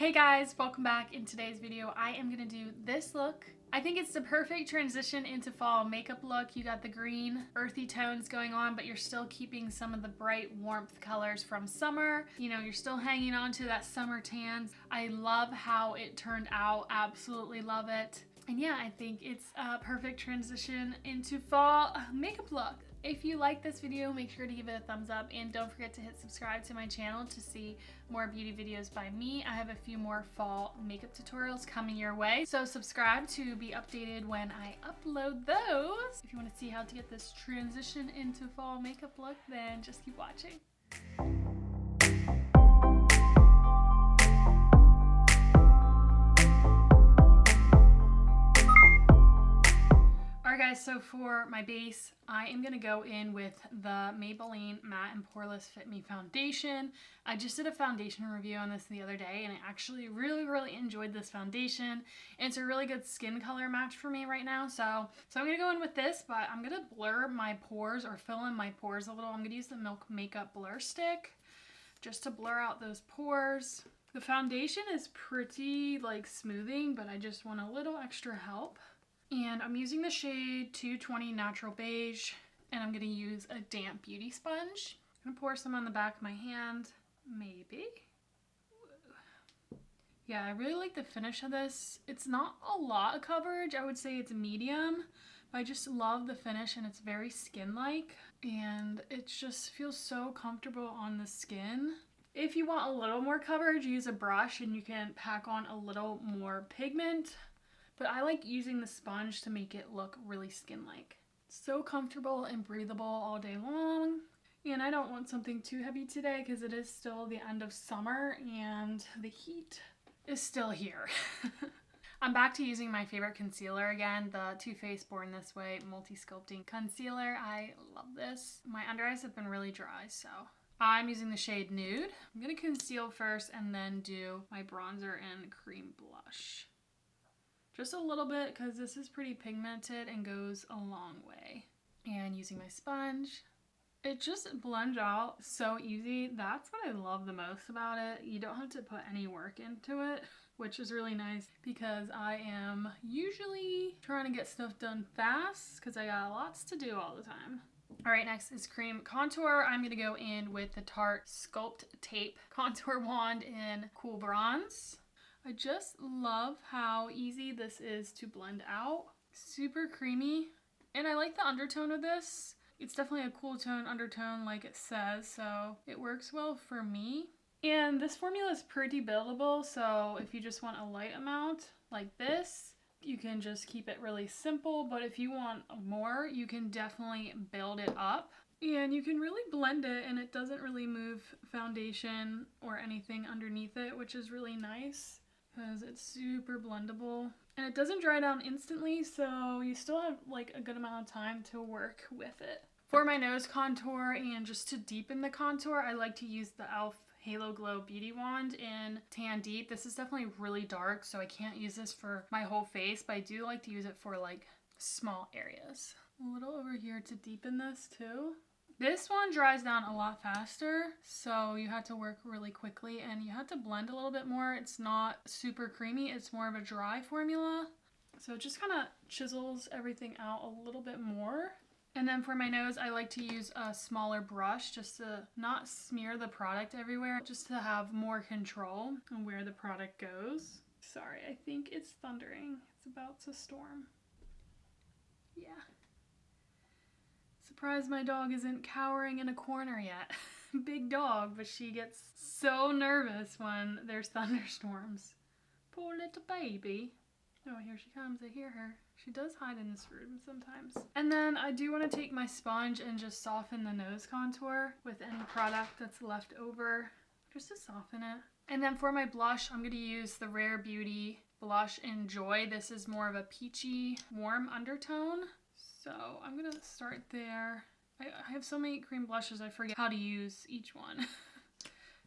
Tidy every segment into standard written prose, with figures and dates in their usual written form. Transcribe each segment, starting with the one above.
Hey guys, welcome back. In today's video, I am going to do this look. I think it's the perfect transition into fall makeup look. You got the green, earthy tones going on, but you're still keeping some of the bright warmth colors from summer. You know, you're still hanging on to that summer tans. I love how it turned out. Absolutely love it. And yeah, I think it's a perfect transition into fall makeup look. If you like this video, make sure to give it a thumbs up and don't forget to hit subscribe to my channel to see more beauty videos by me. I have a few more fall makeup tutorials coming your way, so subscribe to be updated when I upload those. If you want to see how to get this transition into fall makeup look, then just keep watching. Guys, so for my base, I am going to go in with the Maybelline Matte and Poreless Fit Me Foundation. I just did a foundation review on this the other day, and I actually really enjoyed this foundation. And it's a really good skin color match for me right now. So I'm going to go in with this, but I'm going to blur my pores or fill in my pores a little. I'm going to use the Milk Makeup Blur Stick just to blur out those pores. The foundation is pretty like smoothing, but I just want a little extra help. And I'm using the shade 220 Natural Beige, and I'm going to use a damp beauty sponge. I'm going to pour some on the back of my hand, maybe. Yeah, I really like the finish of this. It's not a lot of coverage. I would say it's medium, but I just love the finish, and it's very skin-like, and it just feels so comfortable on the skin. If you want a little more coverage, use a brush, and you can pack on a little more pigment. But I like using the sponge to make it look really skin-like. So comfortable and breathable all day long. And I don't want something too heavy today because it is still the end of summer and the heat is still here. I'm back to using my favorite concealer again, the Too Faced Born This Way Multi-Sculpting Concealer. I love this. My under eyes have been really dry, so I'm using the shade Nude. I'm going to conceal first and then do my bronzer and cream blush. Just a little bit because this is pretty pigmented and goes a long way. And using my sponge, it just blends out so easy. That's what I love the most about it. You don't have to put any work into it, which is really nice because I am usually trying to get stuff done fast because I got lots to do all the time. Alright, next is cream contour. I'm going to go in with the Tarte Sculpt Tape Contour Wand in Cool Bronze. I just love how easy this is to blend out. Super creamy. And I like the undertone of this. It's definitely a cool tone undertone like it says, so it works well for me. And this formula is pretty buildable, so if you just want a light amount like this, you can just keep it really simple. But if you want more, you can definitely build it up. And you can really blend it and it doesn't really move foundation or anything underneath it, which is really nice. Because it's super blendable and it doesn't dry down instantly, so you still have like a good amount of time to work with it. For my nose contour and just to deepen the contour, I like to use the e.l.f. Halo Glow Beauty Wand in Tan Deep. This is definitely really dark, so I can't use this for my whole face, but I do like to use it for like small areas. A little over here to deepen this too. This one dries down a lot faster, so you have to work really quickly and you have to blend a little bit more. It's not super creamy, it's more of a dry formula. So it just kind of chisels everything out a little bit more. And then for my nose, I like to use a smaller brush just to not smear the product everywhere, just to have more control on where the product goes. Sorry, I think it's thundering. It's about to storm. Yeah. Surprised my dog isn't cowering in a corner yet. Big dog, but she gets so nervous when there's thunderstorms. Poor little baby. Oh, here she comes. I hear her. She does hide in this room sometimes. And then I do want to take my sponge and just soften the nose contour with any product that's left over, just to soften it. And then for my blush, I'm going to use the Rare Beauty blush in Joy. This is more of a peachy, warm undertone. So I'm going to start there. I have so many cream blushes, I forget how to use each one.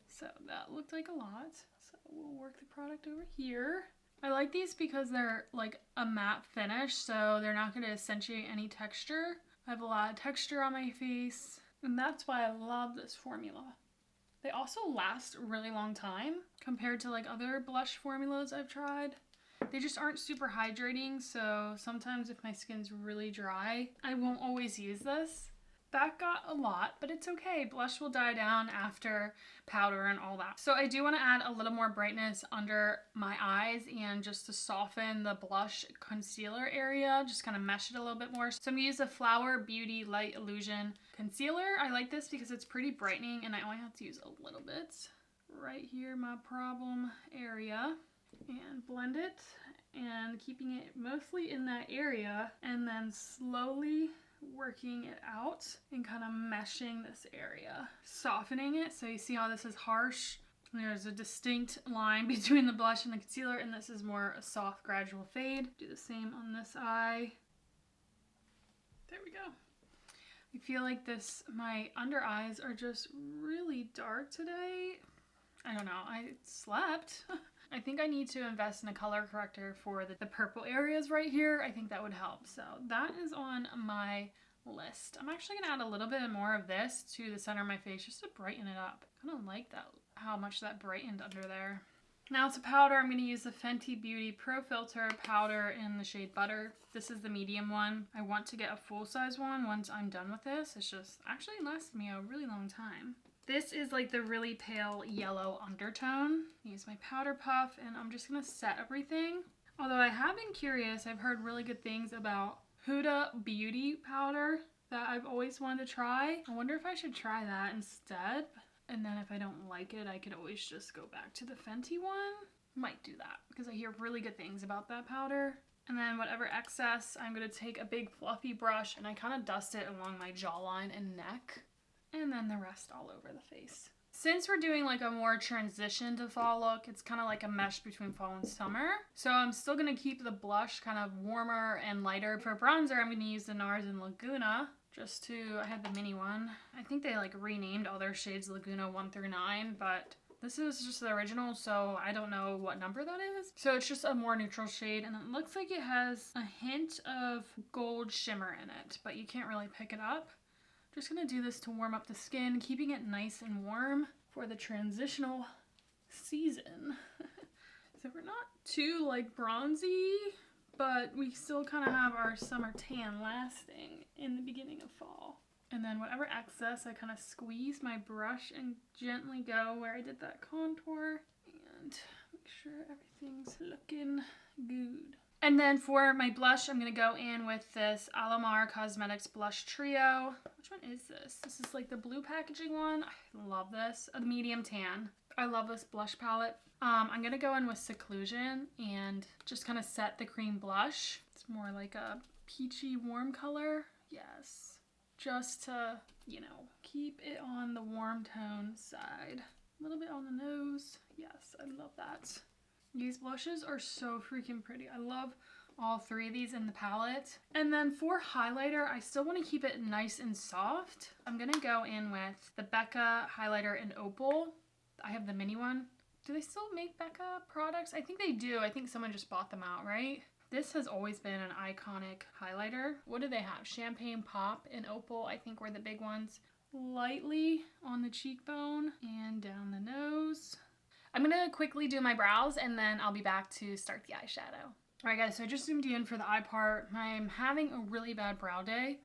So that looked like a lot. So we'll work the product over here. I like these because they're like a matte finish, so they're not going to accentuate any texture. I have a lot of texture on my face, and that's why I love this formula. They also last a really long time compared to like other blush formulas I've tried. They just aren't super hydrating, so sometimes if my skin's really dry, I won't always use this. That got a lot, but it's okay. Blush will die down after powder and all that. So I do want to add a little more brightness under my eyes and just to soften the blush concealer area, just kind of mesh it a little bit more. So I'm going to use the Flower Beauty Light Illusion Concealer. I like this because it's pretty brightening and I only have to use a little bit right here, my problem area, and blend it and keeping it mostly in that area and then slowly working it out and kind of meshing this area, softening it. So you see how this is harsh? There's a distinct line between the blush and the concealer, and this is more a soft gradual fade. Do the same on this eye. There we go. I feel like my under eyes are just really dark today. I don't know, I slept. I think I need to invest in a color corrector for the purple areas right here. I think that would help. So that is on my list. I'm actually going to add a little bit more of this to the center of my face just to brighten it up. I don't like that, how much that brightened under there. Now to powder, I'm going to use the Fenty Beauty Pro Filter powder in the shade Butter. This is the medium one. I want to get a full-size one once I'm done with this. It's just actually lasted me a really long time. This is like the really pale yellow undertone. Use my powder puff and I'm just gonna set everything. Although I have been curious, I've heard really good things about Huda Beauty powder that I've always wanted to try. I wonder if I should try that instead. And then if I don't like it, I could always just go back to the Fenty one. Might do that because I hear really good things about that powder. And then whatever excess, I'm gonna take a big fluffy brush and I kind of dust it along my jawline and neck. And then the rest all over the face. Since we're doing like a more transition to fall look, it's kind of like a mesh between fall and summer. So I'm still going to keep the blush kind of warmer and lighter. For bronzer, I'm going to use the NARS in Laguna. I had the mini one. I think they like renamed all their shades Laguna 1 through 9, but this is just the original, so I don't know what number that is. So it's just a more neutral shade, and it looks like it has a hint of gold shimmer in it, but you can't really pick it up. Just gonna do this to warm up the skin, keeping it nice and warm for the transitional season. So we're not too like bronzy, but we still kind of have our summer tan lasting in the beginning of fall. And then whatever excess, I kind of squeeze my brush and gently go where I did that contour and make sure everything's looking good. And then for my blush, I'm going to go in with this Alamar Cosmetics Blush Trio. Which one is this? This is like the blue packaging one. I love this. A medium tan. I love this blush palette. I'm going to go in with Seclusion and just kind of set the cream blush. It's more like a peachy warm color. Yes. Just to, you know, keep it on the warm tone side. A little bit on the nose. Yes, I love that. These blushes are so freaking pretty. I love all three of these in the palette. And then for highlighter, I still want to keep it nice and soft. I'm going to go in with the Becca highlighter in Opal. I have the mini one. Do they still make Becca products? I think they do. I think someone just bought them out, right? This has always been an iconic highlighter. What do they have? Champagne Pop and Opal, I think, were the big ones. Lightly on the cheekbone and down the nose. I'm going to quickly do my brows and then I'll be back to start the eyeshadow. Alright guys, so I just zoomed you in for the eye part. I'm having a really bad brow day.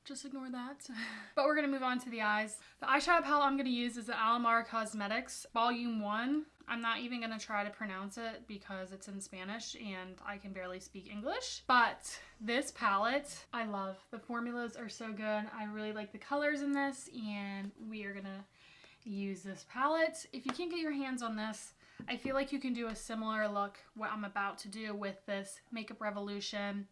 Just ignore that. But we're going to move on to the eyes. The eyeshadow palette I'm going to use is the Alamar Cosmetics Volume 1. I'm not even going to try to pronounce it because it's in Spanish and I can barely speak English. But this palette, I love. The formulas are so good. I really like the colors in this and we are going to use this palette. If you can't get your hands on this, I feel like you can do a similar look what I'm about to do with this Makeup Revolution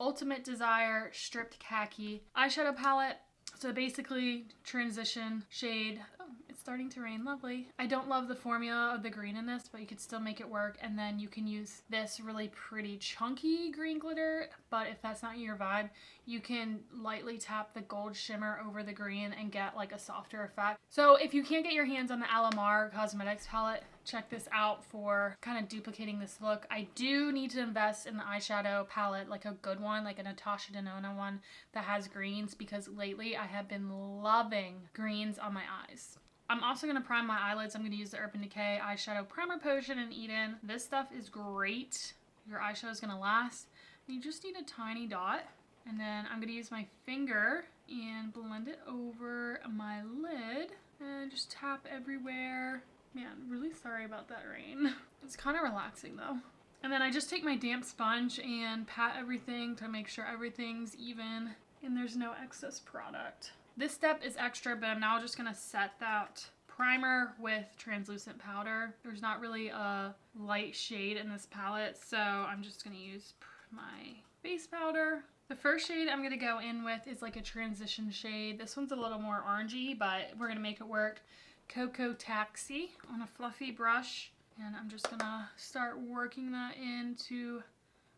Ultimate Desire Stripped Khaki eyeshadow palette. So basically transition shade. Oh, it's starting to rain. Lovely. I don't love the formula of the green in this, but you could still make it work. And then you can use this really pretty chunky green glitter, but if that's not your vibe, you can lightly tap the gold shimmer over the green and get like a softer effect. So if you can't get your hands on the Alamar Cosmetics palette, check this out for kind of duplicating this look. I do need to invest in the eyeshadow palette, like a good one, like a Natasha Denona one that has greens, because lately I have been loving greens on my eyes. I'm also going to prime my eyelids. I'm going to use the Urban Decay Eyeshadow Primer Potion in Eden. This stuff is great. Your eyeshadow is going to last. You just need a tiny dot. And then I'm going to use my finger and blend it over my lid. And just tap everywhere. Man, really sorry about that rain. It's kind of relaxing though. And then I just take my damp sponge and pat everything to make sure everything's even and there's no excess product. This step is extra, but I'm now just going to set that primer with translucent powder. There's not really a light shade in this palette, so I'm just going to use my base powder. The first shade I'm going to go in with is like a transition shade. This one's a little more orangey, but we're going to make it work. Cocoa Taxi on a fluffy brush. And I'm just going to start working that into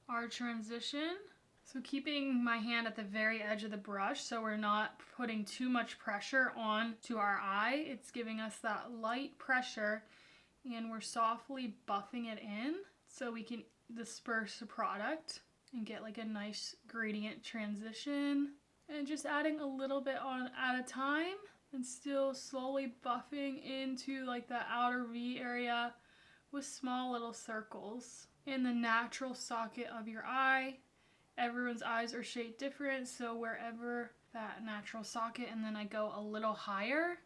our transition. So keeping my hand at the very edge of the brush so we're not putting too much pressure on to our eye. It's giving us that light pressure and we're softly buffing it in so we can disperse the product and get like a nice gradient transition. And just adding a little bit on at a time and still slowly buffing into like the outer V area with small little circles in the natural socket of your eye. Everyone's eyes are shaped different, so wherever that natural socket, and then I go a little higher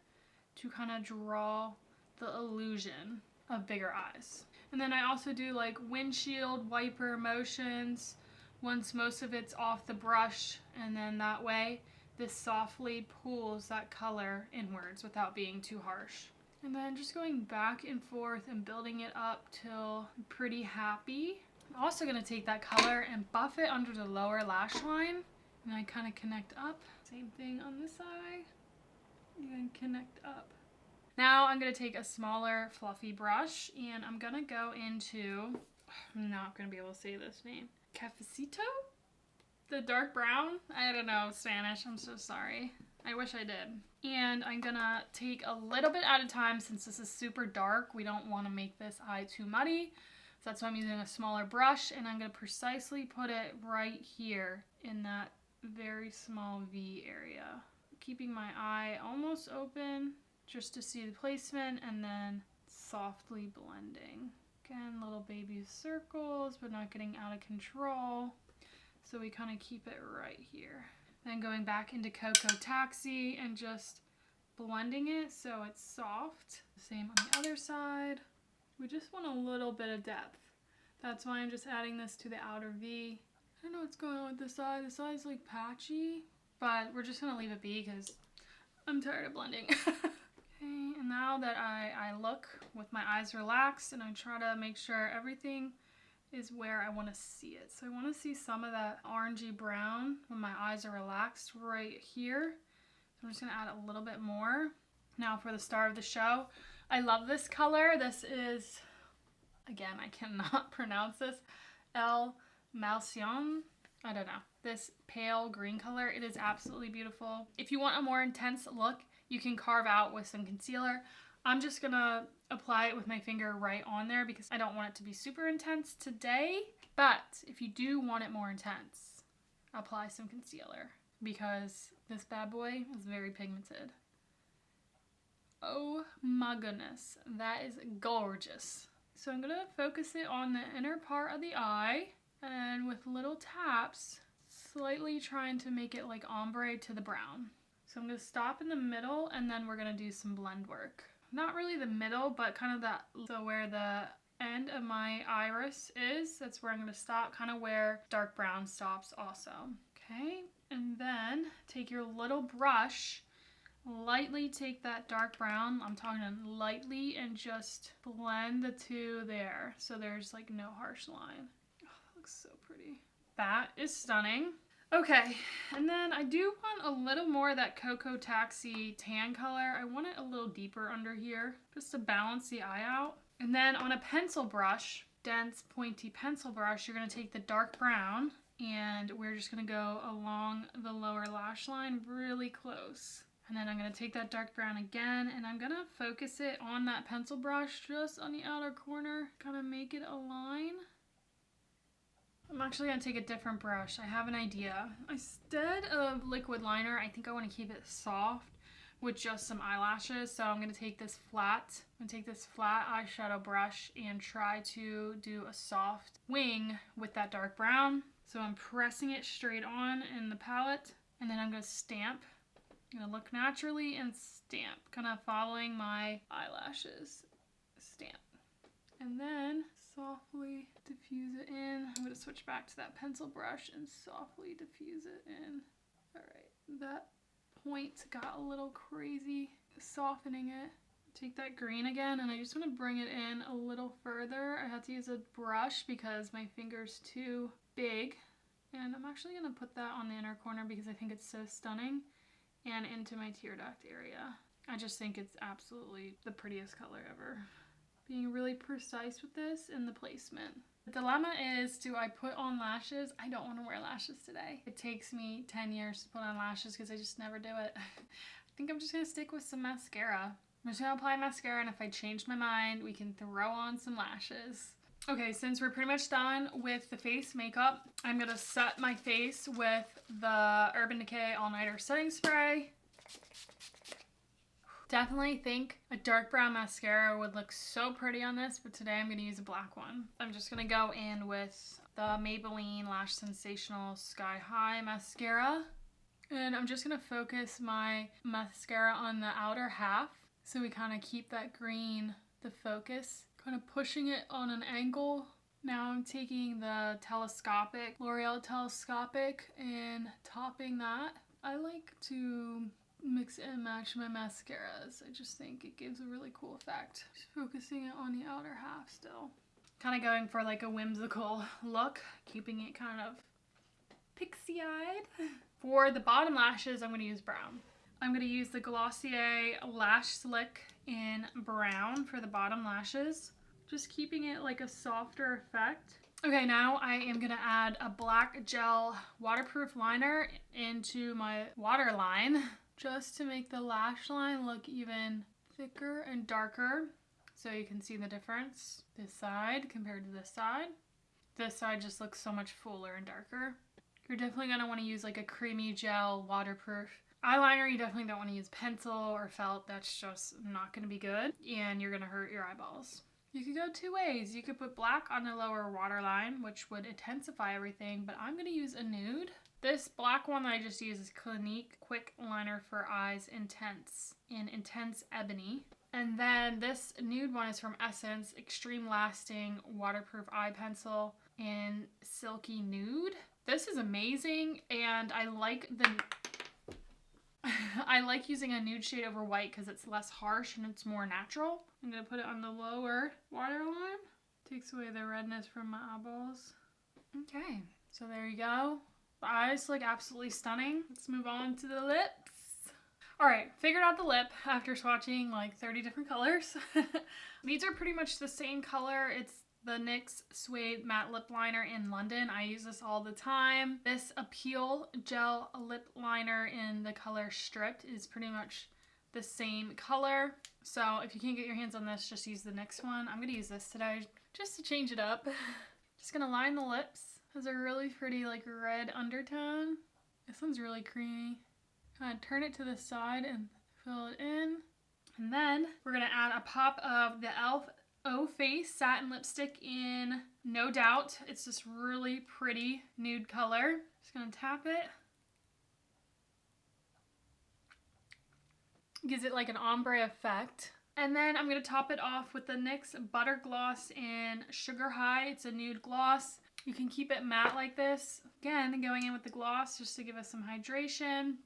to kind of draw the illusion of bigger eyes. And then I also do like windshield wiper motions once most of it's off the brush, and then that way this softly pulls that color inwards without being too harsh. And then just going back and forth and building it up till I'm pretty happy. I'm also going to take that color and buff it under the lower lash line. And I kind of connect up. Same thing on this eye. And connect up. Now I'm going to take a smaller fluffy brush and I'm going to go into, I'm not going to be able to say this name, Cafecito? The dark brown? I don't know Spanish. I'm so sorry. I wish I did. And I'm gonna take a little bit at a time since this is super dark. We don't want to make this eye too muddy. So that's why I'm using a smaller brush and I'm gonna precisely put it right here in that very small V area. Keeping my eye almost open just to see the placement and then softly blending. Again, little baby circles, but not getting out of control. So we kind of keep it right here. Then going back into Cocoa Taxi and just blending it so it's soft. Same on the other side. We just want a little bit of depth. That's why I'm just adding this to the outer V. I don't know what's going on with this eye. This eye's like patchy, but we're just gonna leave it be because I'm tired of blending. Okay, and now that I look with my eyes relaxed and I try to make sure everything is where I want to see it. So I want to see some of that orangey brown when my eyes are relaxed right here. So I'm just going to add a little bit more. Now for the star of the show. I love this color. This is, again, I cannot pronounce this. E.l.f. Malcion. I don't know. This pale green color. It is absolutely beautiful. If you want a more intense look, you can carve out with some concealer. I'm just gonna apply it with my finger right on there because I don't want it to be super intense today. But if you do want it more intense, apply some concealer because this bad boy is very pigmented. Oh my goodness, that is gorgeous. So I'm gonna focus it on the inner part of the eye and with little taps, slightly trying to make it like ombre to the brown. So I'm gonna stop in the middle and then we're gonna do some blend work. Not really the middle, but kind of that, so where the end of my iris is, that's where I'm going to stop, kind of where dark brown stops also. Okay, and then take your little brush, lightly take that dark brown, I'm talking lightly, and just blend the two there, so there's like no harsh line. Oh, that looks so pretty. That is stunning. Okay, and then I do want a little more of that Cocoa Taxi tan color. I want it a little deeper under here, just to balance the eye out. And then on a pencil brush, dense pointy pencil brush, you're going to take the dark brown, and we're just going to go along the lower lash line really close. And then I'm going to take that dark brown again, and I'm going to focus it on that pencil brush, just on the outer corner, kind of make it align. I'm actually going to take a different brush. I have an idea. Instead of liquid liner, I think I want to keep it soft, with just some eyelashes. So I'm going to take this flat eyeshadow brush and try to do a soft wing with that dark brown. So I'm pressing it straight on in the palette, and then I'm going to stamp. I'm going to look naturally and stamp, kind of following my eyelashes. Stamp. And then softly diffuse it in. I'm going to switch back to that pencil brush and softly diffuse it in. All right, that point got a little crazy, softening it. Take that green again, and I just want to bring it in a little further. I have to use a brush because my finger's too big. And I'm actually going to put that on the inner corner because I think it's so stunning, and into my tear duct area. I just think it's absolutely the prettiest color ever. Being really precise with this in the placement. The dilemma is, do I put on lashes? I don't want to wear lashes today. It takes me 10 years to put on lashes because I just never do it. I think I'm just going to stick with some mascara. I'm just going to apply mascara, and if I change my mind, we can throw on some lashes. Okay, since we're pretty much done with the face makeup, I'm going to set my face with the Urban Decay All Nighter Setting Spray. Definitely think a dark brown mascara would look so pretty on this, but today I'm going to use a black one. I'm just going to go in with the Maybelline Lash Sensational Sky High Mascara. And I'm just going to focus my mascara on the outer half, so we kind of keep that green the focus. Kind of pushing it on an angle. Now I'm taking the L'Oreal Telescopic and topping that. I like to mix and match my mascaras. I just think it gives a really cool effect. Just focusing it on the outer half still. Kind of going for like a whimsical look, keeping it kind of pixie-eyed. For the bottom lashes, I'm going to use brown. I'm going to use the Glossier Lash Slick in brown for the bottom lashes. Just keeping it like a softer effect. Okay, now I am going to add a black gel waterproof liner into my waterline, just to make the lash line look even thicker and darker, so you can see the difference this side compared to this side. This side just looks so much fuller and darker. You're definitely going to want to use like a creamy gel waterproof eyeliner. You definitely don't want to use pencil or felt. That's just not going to be good, and you're going to hurt your eyeballs. You could go two ways. You could put black on the lower waterline, which would intensify everything, but I'm going to use a nude. This black one that I just used is Clinique Quick Liner for Eyes Intense in Intense Ebony. And then this nude one is from Essence Extreme Lasting Waterproof Eye Pencil in Silky Nude. This is amazing, and I like using a nude shade over white because it's less harsh and it's more natural. I'm going to put it on the lower waterline. Takes away the redness from my eyeballs. Okay, so there you go. The eyes look absolutely stunning. Let's move on to the lips. Alright, figured out the lip after swatching like 30 different colors. These are pretty much the same color. It's the NYX Suede Matte Lip Liner in London. I use this all the time. This Appeal Gel Lip Liner in the color Stripped is pretty much the same color. So if you can't get your hands on this, just use the NYX one. I'm going to use this today just to change it up. Just going to line the lips. It has a really pretty like red undertone. This one's really creamy. Kind of turn it to the side and fill it in. And then we're going to add a pop of the e.l.f. O-Face Satin Lipstick in No Doubt. It's this really pretty nude color. Just going to tap it. Gives it like an ombre effect. And then I'm going to top it off with the NYX Butter Gloss in Sugar High. It's a nude gloss. You can keep it matte like this. Again, going in with the gloss just to give us some hydration.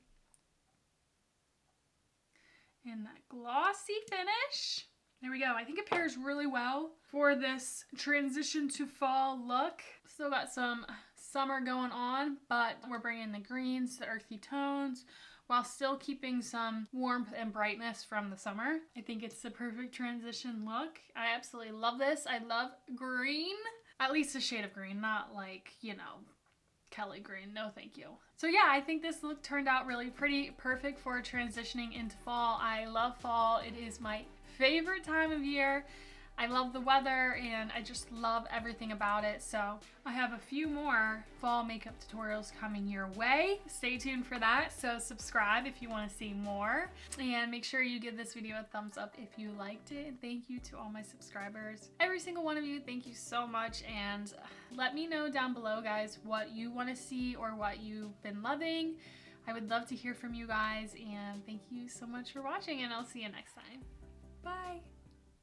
And that glossy finish. There we go. I think it pairs really well for this transition to fall look. Still got some summer going on, but we're bringing the greens, the earthy tones, while still keeping some warmth and brightness from the summer. I think it's the perfect transition look. I absolutely love this. I love green. At least a shade of green, not like, you know, Kelly green. No, thank you. So yeah, I think this look turned out really pretty, perfect for transitioning into fall. I love fall. It is my favorite time of year. I love the weather and I just love everything about it. So I have a few more fall makeup tutorials coming your way. Stay tuned for that. So subscribe if you want to see more, and make sure you give this video a thumbs up if you liked it. And thank you to all my subscribers, every single one of you. Thank you so much. And let me know down below, guys, what you want to see or what you've been loving. I would love to hear from you guys, and thank you so much for watching, and I'll see you next time. Bye.